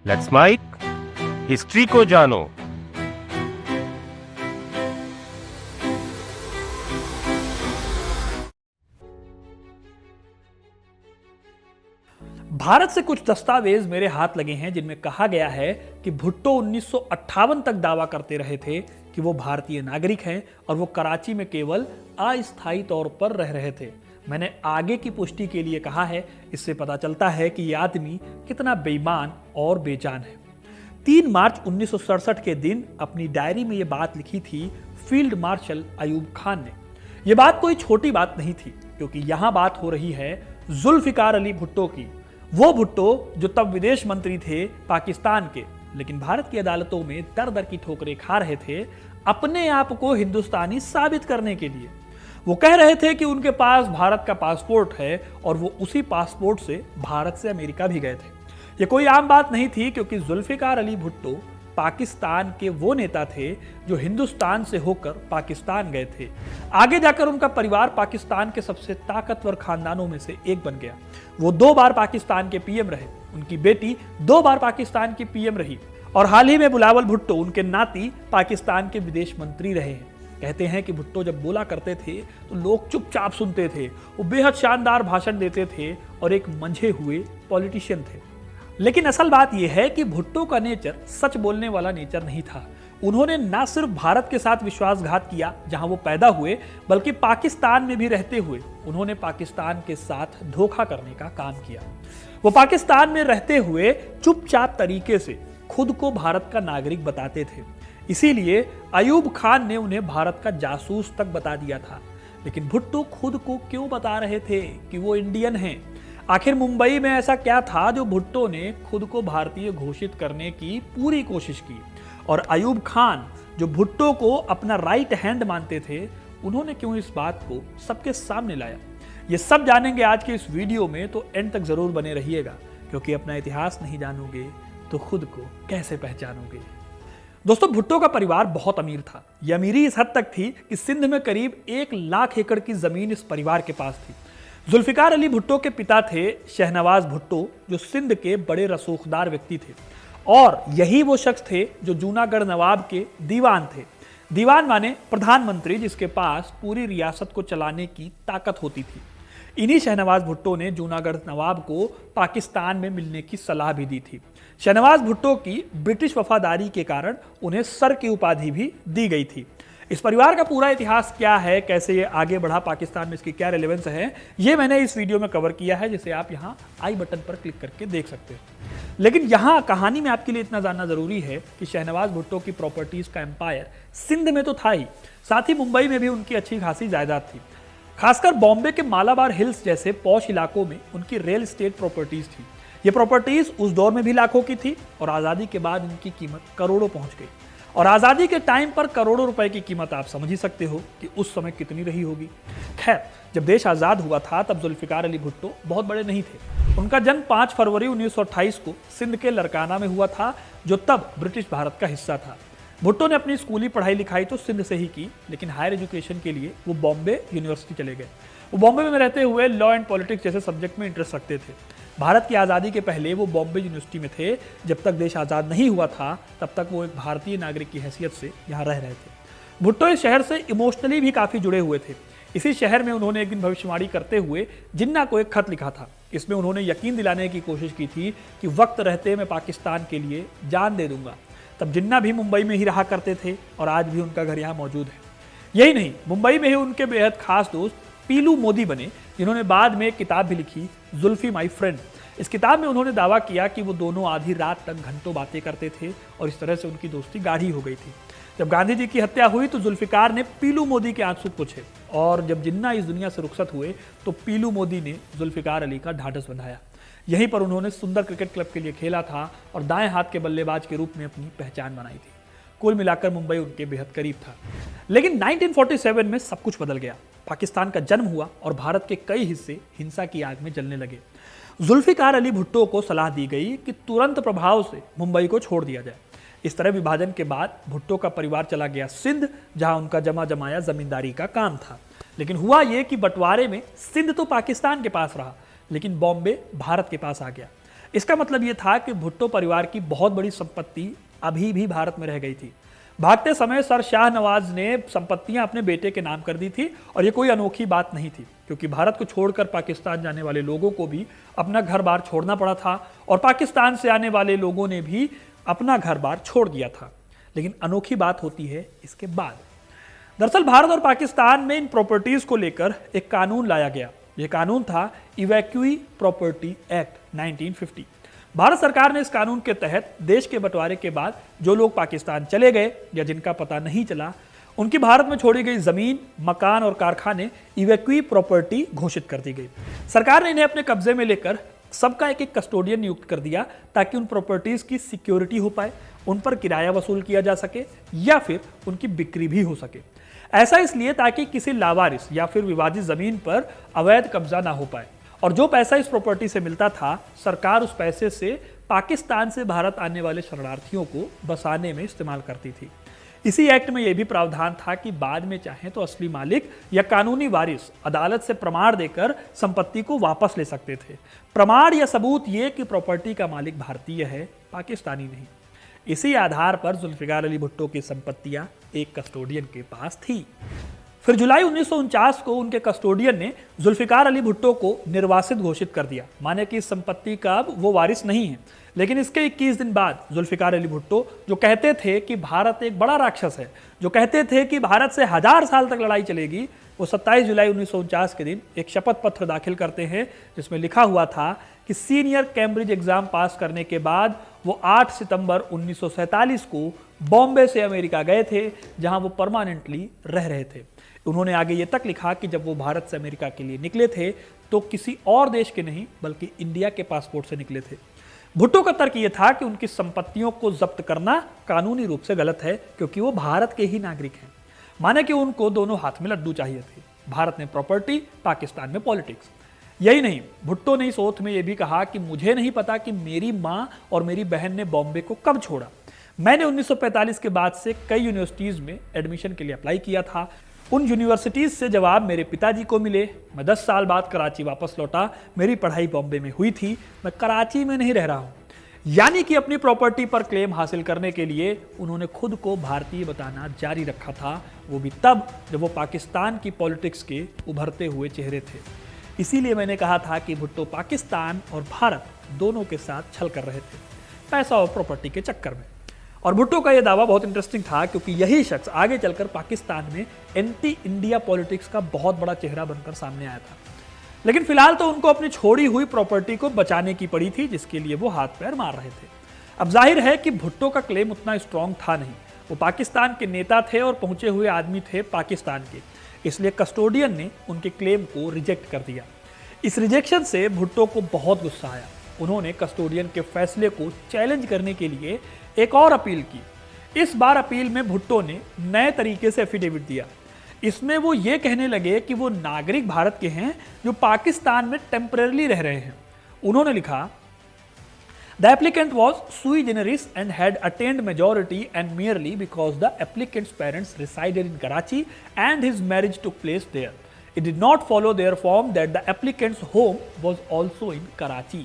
Let's mic, history को जानो। भारत से कुछ दस्तावेज मेरे हाथ लगे हैं जिनमें कहा गया है कि भुट्टो 1958 तक दावा करते रहे थे कि वो भारतीय नागरिक हैं और वो कराची में केवल अस्थायी तौर पर रह रहे थे। मैंने आगे की पुष्टि के लिए कहा है, इससे पता चलता है कि ये आदमी कितना बेईमान और बेजान है। 3 मार्च 1967 के दिन अपनी डायरी में ये बात लिखी थी फील्ड मार्शल अयूब खान ने। ये बात कोई छोटी बात नहीं थी, क्योंकि यहां बात हो रही है जुल्फिकार अली भुट्टो की। वो भुट्टो जो तब विदेश मंत्री थे पाकिस्तान के, लेकिन भारत की अदालतों में दर दर की ठोकरें खा रहे थे अपने आप को हिंदुस्तानी साबित करने के लिए। वो कह रहे थे कि उनके पास भारत का पासपोर्ट है और वो उसी पासपोर्ट से भारत से अमेरिका भी गए थे। ये कोई आम बात नहीं थी, क्योंकि जुल्फिकार अली भुट्टो पाकिस्तान के वो नेता थे जो हिंदुस्तान से होकर पाकिस्तान गए थे। आगे जाकर उनका परिवार पाकिस्तान के सबसे ताकतवर खानदानों में से एक बन गया। वो 2 बार पाकिस्तान के पीएम रहे, उनकी बेटी 2 बार पाकिस्तान की पीएम रही और हाल ही में बिलावल भुट्टो उनके नाती पाकिस्तान के विदेश मंत्री रहे हैं। कहते हैं कि भुट्टो जब बोला करते थे तो लोग चुपचाप सुनते थे। वो बेहद शानदार भाषण देते थे और एक मंझे हुए पॉलिटिशियन थे। लेकिन असल बात यह है कि भुट्टो का नेचर सच बोलने वाला नेचर नहीं था। उन्होंने ना सिर्फ भारत के साथ विश्वासघात किया जहां वो पैदा हुए, बल्कि पाकिस्तान में भी रहते हुए उन्होंने पाकिस्तान के साथ धोखा करने का काम किया। वो पाकिस्तान में रहते हुए चुपचाप तरीके से खुद को भारत का नागरिक बताते थे। इसीलिए अयूब खान ने उन्हें भारत का जासूस तक बता दिया था। लेकिन भुट्टो खुद को क्यों बता रहे थे कि वो इंडियन हैं? आखिर मुंबई में ऐसा क्या था जो भुट्टो ने खुद को भारतीय घोषित करने की पूरी कोशिश की? और अयूब खान जो भुट्टो को अपना राइट हैंड मानते थे, उन्होंने क्यों इस बात को सबके सामने लाया? ये सब जानेंगे आज के इस वीडियो में, तो एंड तक जरूर बने रहिएगा, क्योंकि अपना इतिहास नहीं जानोगे तो खुद को कैसे पहचानोगे। दोस्तों, भुट्टो का परिवार बहुत अमीर था। यह अमीरी इस हद तक थी कि सिंध में करीब 1 लाख एकड़ की जमीन इस परिवार के पास थी। जुल्फिकार अली भुट्टो के पिता थे शहनवाज भुट्टो, जो सिंध के बड़े रसूखदार व्यक्ति थे और यही वो शख्स थे जो जूनागढ़ नवाब के दीवान थे। दीवान माने प्रधानमंत्री, जिसके पास पूरी रियासत को चलाने की ताकत होती थी। इन्हीं शहनवाज भुट्टो ने जूनागढ़ नवाब को पाकिस्तान में मिलने की सलाह भी दी थी। शहनवाज भुट्टो की ब्रिटिश वफादारी के कारण उन्हें सर की उपाधि भी दी गई थी। इस परिवार का पूरा इतिहास क्या है, कैसे ये आगे बढ़ा, पाकिस्तान में इसकी क्या रिलेवेंस है, ये मैंने इस वीडियो में कवर किया है, जिसे आप यहाँ आई बटन पर क्लिक करके देख सकते हैं। लेकिन यहाँ कहानी में आपके लिए इतना जानना जरूरी है कि शहनवाज भुट्टो की प्रॉपर्टीज का एम्पायर सिंध में तो था ही, साथ ही मुंबई में भी उनकी अच्छी खासी जायदाद थी। खासकर बॉम्बे के मालाबार हिल्स जैसे पॉश इलाकों में उनकी रियल एस्टेट प्रॉपर्टीज थी। ये प्रॉपर्टीज उस दौर में भी लाखों की थी और आज़ादी के बाद इनकी कीमत करोड़ों पहुंच गई। और आज़ादी के टाइम पर करोड़ों रुपए की कीमत आप समझ ही सकते हो कि उस समय कितनी रही होगी। खैर, जब देश आज़ाद हुआ था तब जुल्फिकार अली भुट्टो बहुत बड़े नहीं थे। उनका जन्म 5 फरवरी 1928 को सिंध के लरकाना में हुआ था, जो तब ब्रिटिश भारत का हिस्सा था। भुट्टो ने अपनी स्कूली पढ़ाई लिखाई तो सिंध से ही की, लेकिन हायर एजुकेशन के लिए वो बॉम्बे यूनिवर्सिटी चले गए। वो बॉम्बे में रहते हुए लॉ एंड पॉलिटिक्स जैसे सब्जेक्ट में इंटरेस्ट रखते थे। भारत की आज़ादी के पहले वो बॉम्बे यूनिवर्सिटी में थे। जब तक देश आज़ाद नहीं हुआ था तब तक वो एक भारतीय नागरिक की हैसियत से यहाँ रह रहे थे। भुट्टो इस शहर से इमोशनली भी काफ़ी जुड़े हुए थे। इसी शहर में उन्होंने एक दिन भविष्यवाणी करते हुए जिन्ना को एक खत लिखा था। इसमें उन्होंने यकीन दिलाने की कोशिश की थी कि वक्त रहते मैं पाकिस्तान के लिए जान दे दूंगा। तब जिन्ना भी मुंबई में ही रहा करते थे और आज भी उनका घर यहाँ मौजूद है। यही नहीं, मुंबई में ही उनके बेहद खास दोस्त पीलू मोदी बने, जिन्होंने बाद में एक किताब भी लिखी, जुल्फी माई फ्रेंड। इस किताब में उन्होंने दावा किया कि वो दोनों आधी रात तक घंटों बातें करते थे और इस तरह से उनकी दोस्ती गाढ़ी हो गई थी। जब गांधी जी की हत्या हुई तो जुल्फिकार ने पीलू मोदी के आंसू पूछे और जब जिन्ना इस दुनिया से रुखसत हुए तो पीलू मोदी ने जुल्फिकार अली का ढाढ़स बंधाया। यहीं पर उन्होंने सुंदर क्रिकेट क्लब के लिए खेला था और दाएं हाथ के बल्लेबाज के रूप में अपनी पहचान बनाई थी। कुल मिलाकर मुंबई उनके बेहद करीब था। लेकिन 1947 में सब कुछ बदल गया। पाकिस्तान का जन्म हुआ और भारत के कई हिस्से हिंसा की आग में जलने लगे। जुल्फिकार अली भुट्टो को सलाह दी गई कि तुरंत प्रभाव से मुंबई को छोड़ दिया जाए। इस तरह विभाजन के बाद भुट्टो का परिवार चला गया सिंध, जहां उनका जमा जमाया जमींदारी का काम था। लेकिन हुआ यह कि बंटवारे में सिंध तो पाकिस्तान के पास रहा, लेकिन बॉम्बे भारत के पास आ गया। इसका मतलब ये था कि भुट्टो परिवार की बहुत बड़ी संपत्ति अभी भी भारत में रह गई थी। भागते समय सर शाहनवाज ने संपत्तियां अपने बेटे के नाम कर दी थी और ये कोई अनोखी बात नहीं थी, क्योंकि भारत को छोड़कर पाकिस्तान जाने वाले लोगों को भी अपना घर बार छोड़ना पड़ा था और पाकिस्तान से आने वाले लोगों ने भी अपना घर बार छोड़ दिया था। लेकिन अनोखी बात होती है इसके बाद। दरअसल भारत और पाकिस्तान में इन प्रॉपर्टीज को लेकर एक कानून लाया गया। यह कानून था इवैक्यूई प्रॉपर्टी एक्ट 1950। भारत सरकार ने इस कानून के तहत देश के बंटवारे के बाद जो लोग पाकिस्तान चले गए या जिनका पता नहीं चला, उनकी भारत में छोड़ी गई जमीन, मकान और कारखाने इवैक्यूई प्रॉपर्टी घोषित कर दी गई। सरकार ने इन्हें अपने कब्जे में लेकर सबका एक एक कस्टोडियन नियुक्त कर दिया ताकि उन प्रॉपर्टीज की सिक्योरिटी हो पाए, उन पर किराया वसूल किया जा सके या फिर उनकी बिक्री भी हो सके। ऐसा इसलिए ताकि किसी लावारिस या फिर विवादित जमीन पर अवैध कब्जा ना हो पाए, और जो पैसा इस प्रॉपर्टी से मिलता था सरकार उस पैसे से पाकिस्तान से भारत आने वाले शरणार्थियों को बसाने में इस्तेमाल करती थी। इसी एक्ट में यह भी प्रावधान था कि बाद में चाहे तो असली मालिक या कानूनी वारिस अदालत से प्रमाण देकर संपत्ति को वापस ले सकते थे। प्रमाण या सबूत ये कि प्रॉपर्टी का मालिक भारतीय है, पाकिस्तानी नहीं। इसी आधार पर जुल्फिकार अली भुट्टो की संपत्तियां एक कस्टोडियन के पास थी। फिर जुलाई 1949 को उनके कस्टोडियन ने जुल्फिकार अली भुट्टो को निर्वासित घोषित कर दिया, माने कि इस संपत्ति का अब वो वारिस नहीं है। लेकिन इसके 21 दिन बाद जुल्फिकार अली भुट्टो, जो कहते थे कि भारत एक बड़ा राक्षस है, जो कहते थे कि भारत से 1000 साल तक लड़ाई चलेगी, वो 27 जुलाई 1949 के दिन एक शपथ पत्र दाखिल करते हैं जिसमें लिखा हुआ था कि सीनियर कैम्ब्रिज एग्जाम पास करने के बाद वो 8 सितंबर 1947 को बॉम्बे से अमेरिका गए थे, जहां वो परमानेंटली रह रहे थे। उन्होंने आगे ये तक लिखा कि जब वो भारत से अमेरिका के लिए निकले थे तो किसी और देश के नहीं बल्कि इंडिया के पासपोर्ट से निकले थे। भुट्टो का तर्क ये था कि उनकी संपत्तियों को जब्त करना कानूनी रूप से गलत है, क्योंकि वो भारत के ही नागरिक हैं। माने कि उनको दोनों हाथ में लड्डू चाहिए थे, भारत में प्रॉपर्टी, पाकिस्तान में पॉलिटिक्स। यही नहीं, भुट्टो ने इस ओथ में यह भी कहा कि मुझे नहीं पता कि मेरी माँ और मेरी बहन ने बॉम्बे को कब छोड़ा। मैंने 1945 के बाद से कई यूनिवर्सिटीज में एडमिशन के लिए अप्लाई किया था। उन यूनिवर्सिटीज से जवाब मेरे पिताजी को मिले। मैं 10 साल बाद कराची वापस लौटा। मेरी पढ़ाई बॉम्बे में हुई थी, मैं कराची में नहीं रह रहा हूँ। यानी कि अपनी प्रॉपर्टी पर क्लेम हासिल करने के लिए उन्होंने खुद को भारतीय बताना जारी रखा था, वो भी तब जब वो पाकिस्तान की पॉलिटिक्स के उभरते हुए चेहरे थे। इसीलिए मैंने कहा था कि भुट्टो पाकिस्तान और भारत दोनों के साथ छल कर रहे थे, पैसा और प्रॉपर्टी के चक्कर में। और भुट्टो का यह दावा बहुत इंटरेस्टिंग था, क्योंकि यही शख्स आगे चलकर पाकिस्तान में एंटी इंडिया पॉलिटिक्स का बहुत बड़ा चेहरा बनकर सामने आया था। लेकिन फिलहाल तो उनको अपनी छोड़ी हुई प्रॉपर्टी को बचाने की पड़ी थी, जिसके लिए वो हाथ पैर मार रहे थे। अब जाहिर है कि भुट्टो का क्लेम उतना स्ट्रांग था नहीं। वो पाकिस्तान के नेता थे और पहुंचे हुए आदमी थे पाकिस्तान के, इसलिए कस्टोडियन ने उनके क्लेम को रिजेक्ट कर दिया। इस रिजेक्शन से भुट्टो को बहुत गुस्सा आया। उन्होंने कस्टोडियन के फैसले को चैलेंज करने के लिए एक और अपील की। इस बार अपील में भुट्टो ने नए तरीके से एफिडेविट दिया। इसमें वो ये कहने लगे कि वो नागरिक भारत के हैं जो पाकिस्तान में टेम्परेरली रह रहे हैं। उन्होंने लिखा, The applicant was sui generis and had attained majority and merely because the applicant's parents resided in Karachi and his marriage took place there. It did not follow therefrom that the applicant's home was also in Karachi.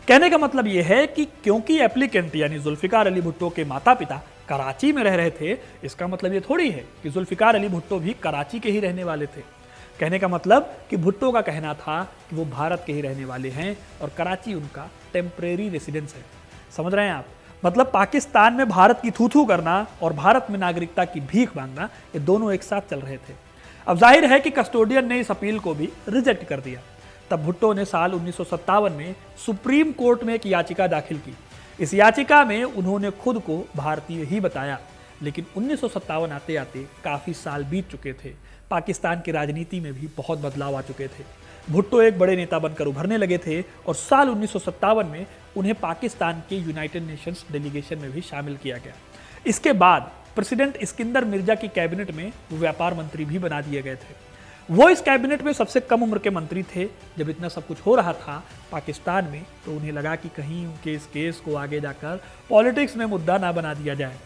कहने का मतलब यह है कि क्योंकि applicant यानी जुल्फिकार अली भुट्टो के माता पिता कराची में रह रहे थे, इसका मतलब ये थोड़ी है कि जुल्फिकार अली भुट्टो भी कराची के ही रहने वाले थे। कहने का मतलब कि भुट्टो का कहना था कि वो भारत के ही रहने वाले हैं और कराची उनका टेम्परेरी रेसिडेंस है। समझ रहे हैं आप? मतलब पाकिस्तान में भारत की थू-थू करना और भारत में नागरिकता की भीख मांगना, ये दोनों एक साथ चल रहे थे। अब जाहिर है कि कस्टोडियन ने इस अपील को भी रिजेक्ट कर दिया। तब भुट्टो ने साल 1957 में सुप्रीम कोर्ट में एक याचिका दाखिल की। इस याचिका में उन्होंने खुद को भारतीय ही बताया, लेकिन 1957 आते आते काफ़ी साल बीत चुके थे। पाकिस्तान की राजनीति में भी बहुत बदलाव आ चुके थे। भुट्टो एक बड़े नेता बनकर उभरने लगे थे और साल 1957 में उन्हें पाकिस्तान के यूनाइटेड नेशंस डेलीगेशन में भी शामिल किया गया। इसके बाद प्रेसिडेंट इस्कंदर मिर्जा की कैबिनेट में वो व्यापार मंत्री भी बना दिए गए थे। वो इस कैबिनेट में सबसे कम उम्र के मंत्री थे। जब इतना सब कुछ हो रहा था पाकिस्तान में, तो उन्हें लगा कि कहीं उनके इस केस को आगे जाकर पॉलिटिक्स में मुद्दा ना बना दिया जाए।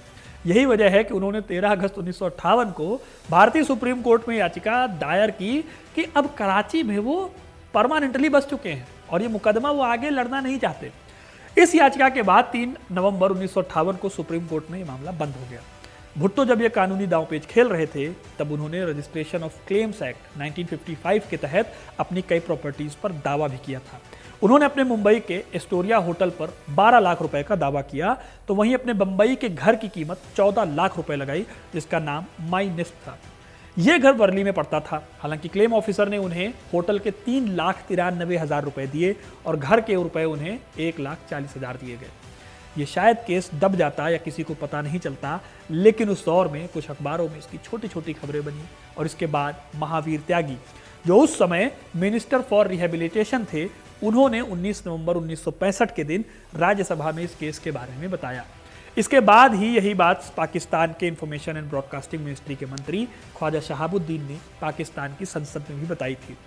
यही वजह है कि उन्होंने 13 अगस्त 1958 को भारतीय सुप्रीम कोर्ट में याचिका दायर की कि अब कराची में वो परमानेंटली बस चुके हैं और ये मुकदमा वो आगे लड़ना नहीं चाहते। इस याचिका के बाद 3 नवंबर 1958 को सुप्रीम कोर्ट में यह मामला बंद हो गया। भुट्टो जब यह कानूनी दांवपेच खेल रहे थे तब उन्होंने रजिस्ट्रेशन ऑफ क्लेम्स एक्ट 1955 के तहत अपनी कई प्रॉपर्टीज पर दावा भी किया था। उन्होंने अपने मुंबई के एस्टोरिया होटल पर 12 लाख रुपए का दावा किया, तो वहीं अपने बंबई के घर की कीमत 14 लाख रुपए लगाई, जिसका नाम माई नेस्ट था। यह घर वर्ली में पड़ता था। हालांकि क्लेम ऑफिसर ने उन्हें होटल के 3,93,000 रुपए दिए और घर के रुपए उन्हें 1,40,000 दिए गए। ये शायद केस दब जाता या किसी को पता नहीं चलता, लेकिन उस दौर में कुछ अखबारों में इसकी छोटी छोटी खबरें बनी और इसके बाद महावीर त्यागी, जो उस समय मिनिस्टर फॉर रिहेबिलिटेशन थे, उन्होंने 19 नवंबर 1965 के दिन राज्यसभा में इस केस के बारे में बताया। इसके बाद ही यही बात पाकिस्तान के इंफॉर्मेशन एंड ब्रॉडकास्टिंग मिनिस्ट्री के मंत्री ख्वाजा शहाबुद्दीन ने पाकिस्तान की संसद में भी बताई थी।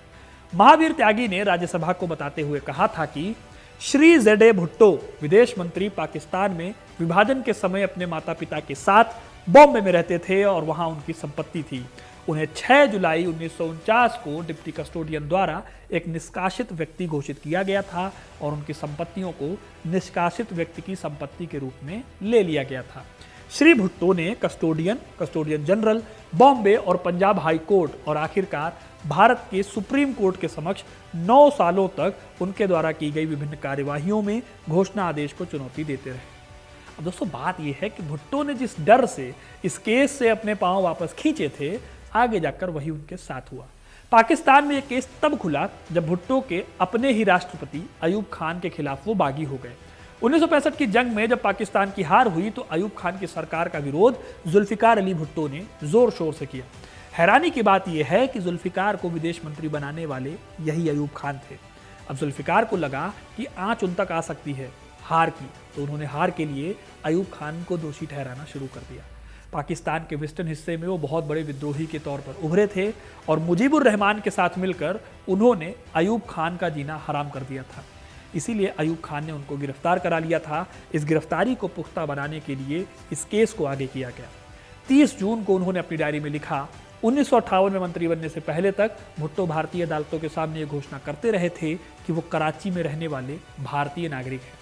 महावीर त्यागी ने राज्यसभा को बताते हुए कहा था कि श्री जेडे भुट्टो विदेश मंत्री पाकिस्तान में विभाजन के समय अपने माता पिता के साथ बॉम्बे में रहते थे और वहां उनकी संपत्ति थी। उन्हें 6 जुलाई 1949 को डिप्टी कस्टोडियन द्वारा एक निष्कासित व्यक्ति घोषित किया गया था और उनकी संपत्तियों को निष्कासित व्यक्ति की संपत्ति के रूप में ले लिया गया था। श्री भुट्टो ने कस्टोडियन जनरल, बॉम्बे और पंजाब हाई कोर्ट और आखिरकार भारत के सुप्रीम कोर्ट के समक्ष 9 सालों तक उनके द्वारा की गई विभिन्न कार्यवाहियों में घोषणा आदेश को चुनौती देते रहे। अब दोस्तों बात यह है कि भुट्टो ने जिस डर से इस केस से अपने पांव वापस खींचे थे, आगे जाकर वही उनके साथ हुआ। पाकिस्तान में यह केस तब खुला जब भुट्टो के अपने ही राष्ट्रपति अयूब खान के खिलाफ वो बागी हो गए। 1965 की जंग में जब पाकिस्तान की हार हुई तो अयूब खान की सरकार का विरोध जुल्फिकार अली भुट्टो ने जोर शोर से किया। हैरानी की बात यह है कि जुल्फिकार को विदेश मंत्री बनाने वाले यही अयूब खान थे। अब जुल्फिकार को लगा कि आंच उन तक आ सकती है हार की, तो उन्होंने हार के लिए अयूब खान को दोषी ठहराना शुरू कर दिया। पाकिस्तान के वेस्टर्न हिस्से में वो बहुत बड़े विद्रोही के तौर पर उभरे थे और मुजीबुर रहमान के साथ मिलकर उन्होंने अयूब खान का जीना हराम कर दिया था। इसीलिए अयूब खान ने उनको गिरफ्तार करा लिया था। इस गिरफ्तारी को पुख्ता बनाने के लिए इस केस को आगे किया गया। 30 जून को उन्होंने अपनी डायरी में लिखा, 1958 में मंत्री बनने से पहले तक भुट्टो भारतीय अदालतों के सामने ये घोषणा करते रहे थे कि वो कराची में रहने वाले भारतीय नागरिक हैं।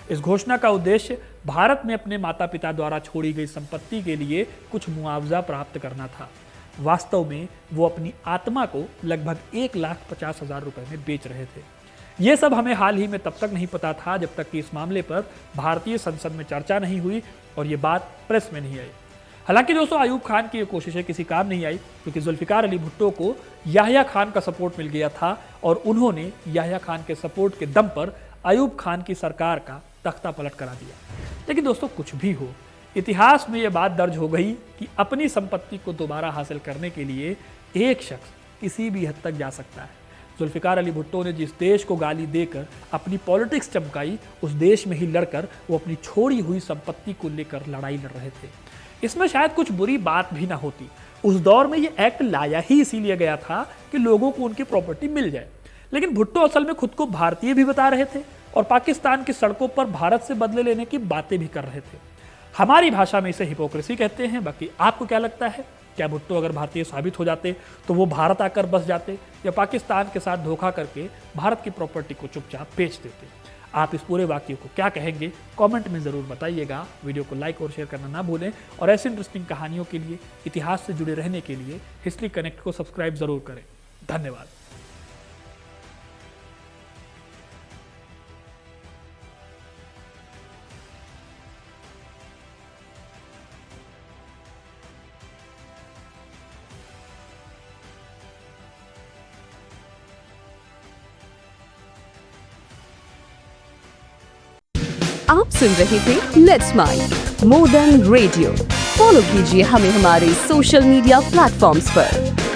इस घोषणा का उद्देश्य भारत में अपने माता पिता द्वारा छोड़ी गई संपत्ति के लिए कुछ मुआवजा प्राप्त करना था। वास्तव में वो अपनी आत्मा को लगभग 1,50,000 रुपए में बेच रहे थे। ये सब हमें हाल ही में तब तक नहीं पता था जब तक कि इस मामले पर भारतीय संसद में चर्चा नहीं हुई और ये बात प्रेस में नहीं आई। हालांकि दोस्तों अयूब खान की ये कोशिशें किसी काम नहीं आई, क्योंकि जुल्फिकार अली भुट्टो को याह्या खान का सपोर्ट मिल गया था और उन्होंने याह्या खान के सपोर्ट के दम पर अयूब खान की सरकार का तख्ता पलट करा दिया। लेकिन दोस्तों कुछ भी हो, इतिहास में यह बात दर्ज हो गई कि अपनी संपत्ति को दोबारा हासिल करने के लिए एक शख्स किसी भी हद तक जा सकता है। जुल्फिकार अली भुट्टो ने जिस देश को गाली देकर अपनी पॉलिटिक्स चमकाई, उस देश में ही लड़कर वो अपनी छोड़ी हुई संपत्ति को लेकर लड़ाई लड़ रहे थे। इसमें शायद कुछ बुरी बात भी ना होती। उस दौर में ये एक्ट लाया ही इसीलिए गया था कि लोगों को उनकी प्रॉपर्टी मिल जाए। लेकिन भुट्टो असल में खुद को भारतीय भी बता रहे थे और पाकिस्तान की सड़कों पर भारत से बदले लेने की बातें भी कर रहे थे। हमारी भाषा में इसे हिपोक्रेसी कहते हैं। बाकी आपको क्या लगता है? क्या भुट्टो अगर भारतीय साबित हो जाते तो वो भारत आकर बस जाते या पाकिस्तान के साथ धोखा करके भारत की प्रॉपर्टी को चुपचाप बेच देते? आप इस पूरे वाक्य को क्या कहेंगे? कमेंट में ज़रूर बताइएगा। वीडियो को लाइक और शेयर करना ना भूलें और ऐसी इंटरेस्टिंग कहानियों के लिए, इतिहास से जुड़े रहने के लिए हिस्ट्री कनेक्ट को सब्सक्राइब ज़रूर करें। धन्यवाद। आप सुन रहे थे let's mind more than radio. Follow कीजिए हमें हमारे सोशल मीडिया प्लेटफॉर्म्स पर।